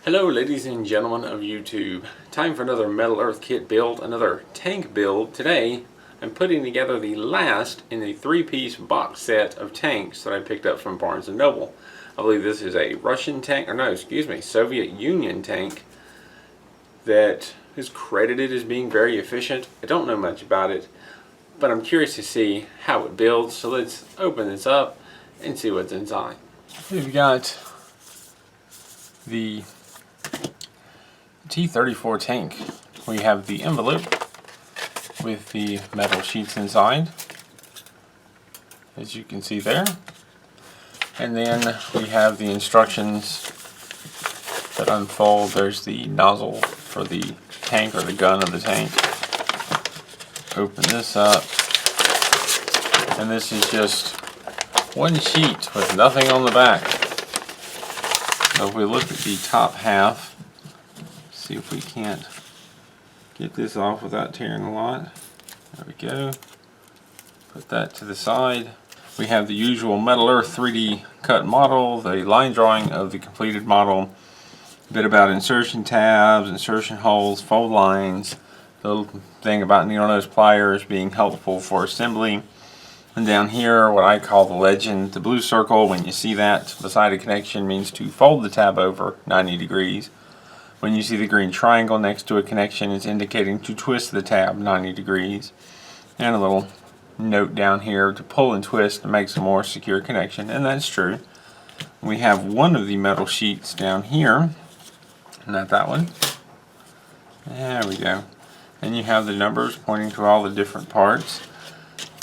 Hello ladies and gentlemen of YouTube. Time for another Metal Earth kit build, another tank build. Today I'm putting together the last in the three-piece box set of tanks that I picked up from Barnes & Noble. I believe this is a Russian tank, or no, excuse me, Soviet Union tank that is credited as being very efficient. I don't know much about it, but I'm curious to see how it builds. So let's open this up and see what's inside. We've got the T-34 tank. We have the envelope with the metal sheets inside, as you can see there. And then we have the instructions that unfold. There's the nozzle for the tank, or the gun of the tank. Open this up, and this is just one sheet with nothing on the back. So if we look at the top half, see if we can't get this off without tearing a lot. There we go. Put that to the side. We have the usual Metal Earth 3D cut model, the line drawing of the completed model, a bit about insertion tabs, insertion holes, fold lines, the little thing about needle nose pliers being helpful for assembly. And down here, what I call the legend, the blue circle, when you see that beside a connection, means to fold the tab over 90 degrees. When you see the green triangle next to a connection, it's indicating to twist the tab 90 degrees. And a little note down here to pull and twist to make a more secure connection, and that's true. We have one of the metal sheets down here, not that one. There we go. And you have the numbers pointing to all the different parts.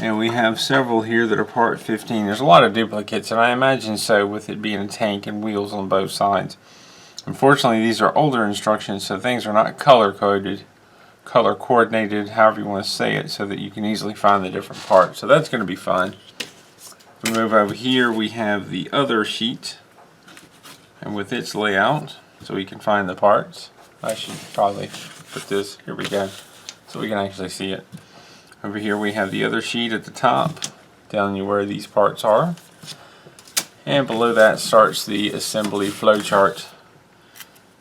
And we have several here that are part 15. There's a lot of duplicates, and I imagine so with it being a tank and wheels on both sides. Unfortunately, these are older instructions, so things are not color-coded, color-coordinated, however you want to say it, so that you can easily find the different parts. So that's going to be fun. If we move over here, we have the other sheet, and with its layout, so we can find the parts. I should probably put this, here we go, so we can actually see it. Over here we have the other sheet at the top, telling you where these parts are. And below that starts the assembly flowchart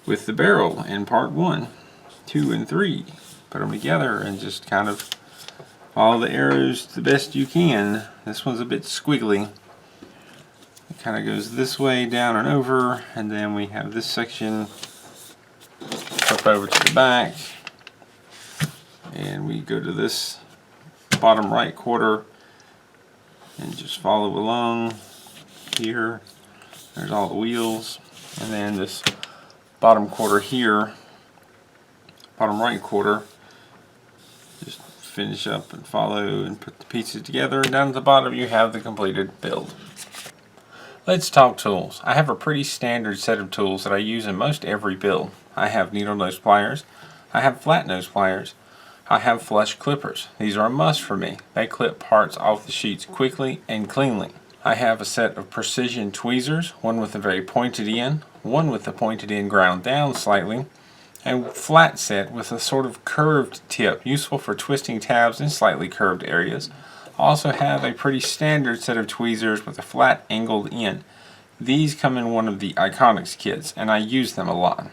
with the barrel in part 1, 2, and 3. Put them together and just kind of follow the arrows the best you can. This one's a bit squiggly. It kind of goes this way, down and over, and then we have this section up over to the back, and we go to this bottom right quarter and just follow along here. There's all the wheels, and then this bottom quarter here, bottom right quarter, just finish up and follow and put the pieces together, and down at the bottom you have the completed build. Let's talk tools. I have a pretty standard set of tools that I use in most every build. I have needle nose pliers, I have flat nose pliers, I have flush clippers. These are a must for me. They clip parts off the sheets quickly and cleanly. I have a set of precision tweezers, one with a very pointed end, one with the pointed end ground down slightly, and flat set with a sort of curved tip, useful for twisting tabs in slightly curved areas. I also have a pretty standard set of tweezers with a flat angled end. These come in one of the Iconics kits, and I use them a lot.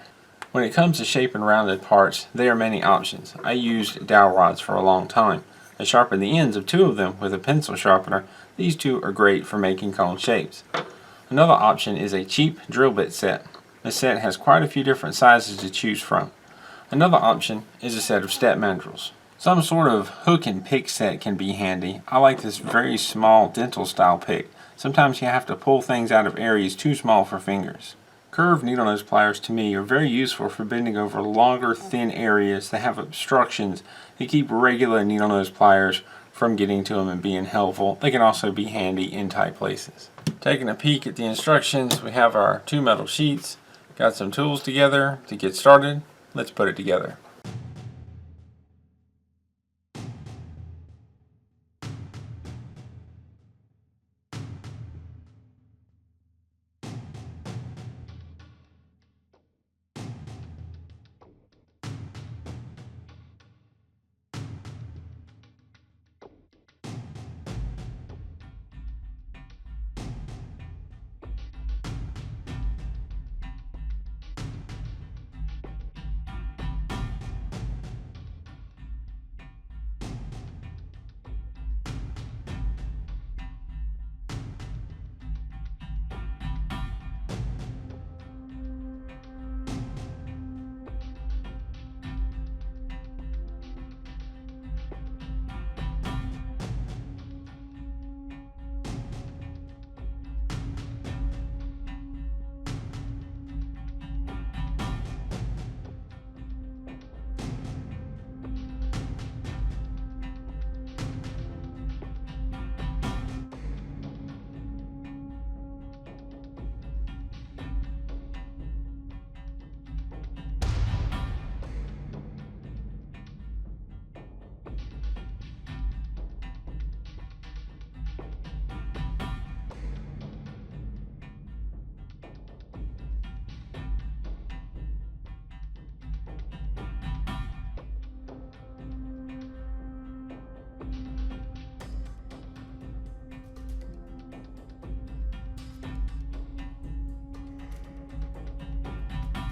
When it comes to shape and rounded parts, there are many options. I used dowel rods for a long time. I sharpened the ends of 2 of them with a pencil sharpener. These 2 are great for making cone shapes. Another option is a cheap drill bit set. This set has quite a few different sizes to choose from. Another option is a set of step mandrels. Some sort of hook and pick set can be handy. I like this very small dental style pick. Sometimes you have to pull things out of areas too small for fingers. Curved needle nose pliers to me are very useful for bending over longer, thin areas that have obstructions that keep regular needle nose pliers from getting to them and being helpful. They can also be handy in tight places. Taking a peek at the instructions, we have our 2 metal sheets. Got some tools together to get started. Let's put it together.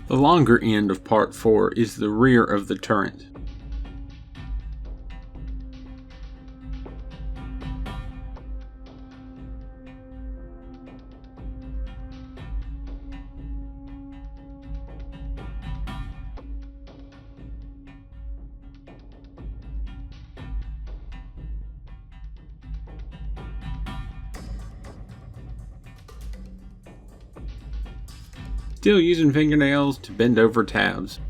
The longer end of part 4 is the rear of the turret. Still using fingernails to bend over tabs.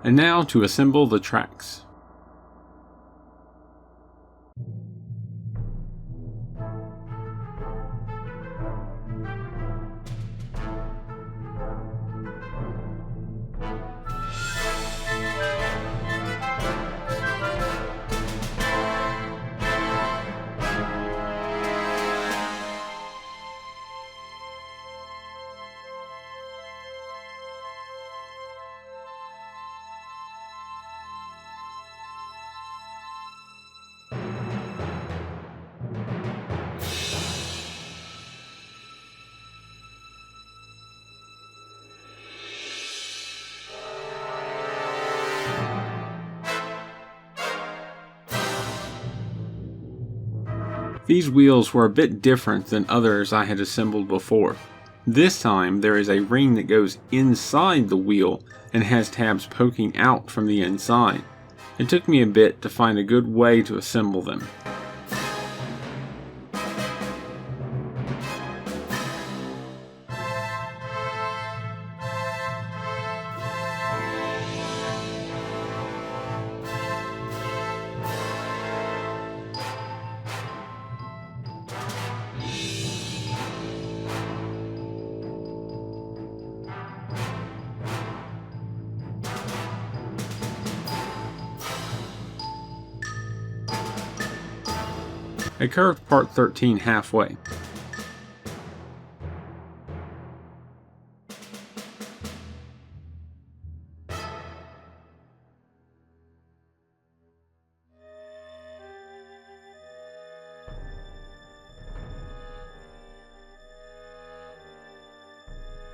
And now to assemble the tracks. These wheels were a bit different than others I had assembled before. This time there is a ring that goes inside the wheel and has tabs poking out from the inside. It took me a bit to find a good way to assemble them. I curved part 13 halfway.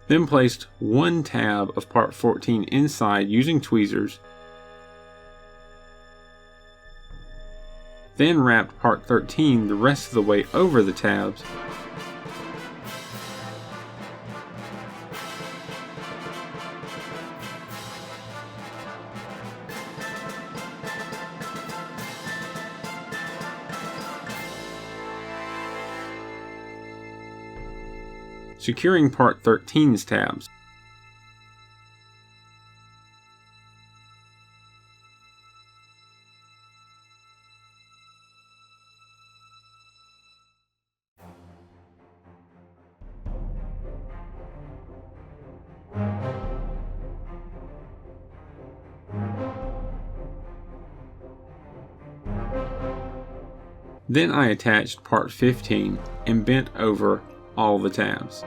Then placed one tab of part 14 inside using tweezers. Then wrapped part 13 the rest of the way over the tabs. Securing part 13's tabs. Then I attached part 15 and bent over all the tabs.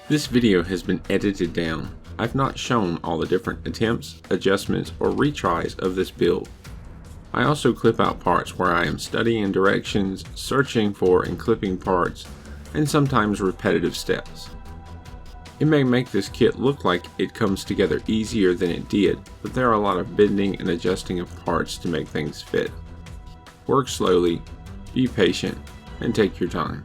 This video has been edited down. I've not shown all the different attempts, adjustments, or retries of this build. I also clip out parts where I am studying directions, searching for and clipping parts, and sometimes repetitive steps. It may make this kit look like it comes together easier than it did, but there are a lot of bending and adjusting of parts to make things fit. Work slowly, be patient, and take your time.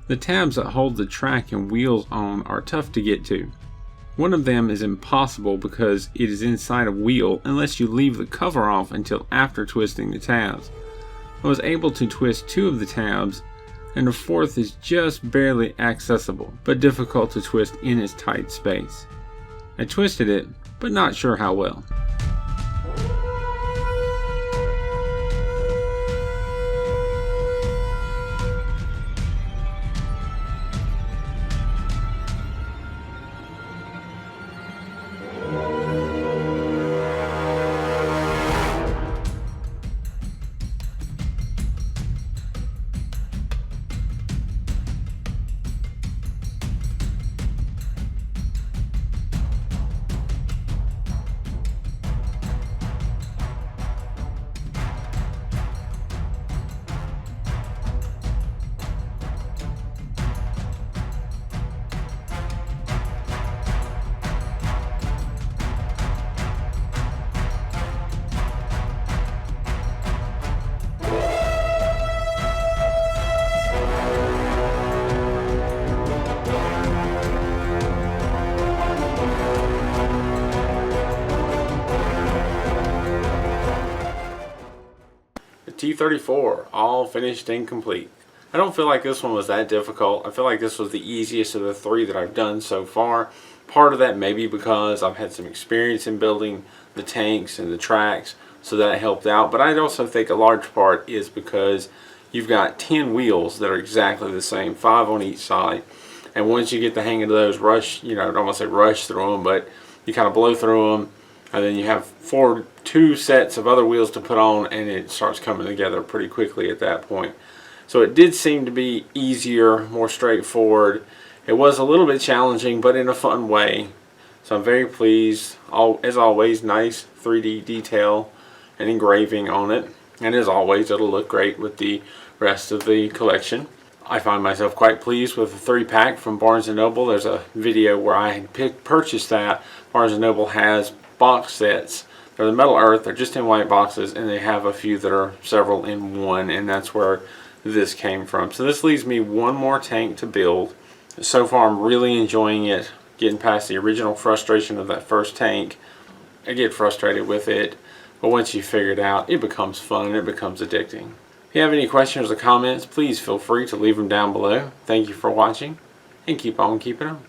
The tabs that hold the track and wheels on are tough to get to. One of them is impossible because it is inside a wheel unless you leave the cover off until after twisting the tabs. I was able to twist 2 of the tabs, and the 4th is just barely accessible, but difficult to twist in its tight space. I twisted it, but not sure how well. T-34, all finished and complete. I don't feel like this one was that difficult. I feel like this was the easiest of the 3 that I've done so far. Part of that may be because I've had some experience in building the tanks and the tracks, so that helped out. But I also think a large part is because you've got 10 wheels that are exactly the same, 5 on each side. And once you get the hang of those, I don't want to say rush through them, but you kind of blow through them. And then you have 2 sets of other wheels to put on, and it starts coming together pretty quickly at that point. So it did seem to be easier, more straightforward. It was a little bit challenging, but in a fun way. So I'm very pleased. As always, nice 3D detail and engraving on it. And as always, it'll look great with the rest of the collection. I find myself quite pleased with the 3-pack from Barnes & Noble. There's a video where I purchased that. Barnes & Noble has box sets. They're the Metal Earth. They're just in white boxes, and they have a few that are several in one, and that's where this came from. So this leaves me one more tank to build. So far I'm really enjoying it, getting past the original frustration of that first tank. I get frustrated with it, but once you figure it out, it becomes fun and it becomes addicting. If you have any questions or comments, please feel free to leave them down below. Thank you for watching, and keep on keeping on.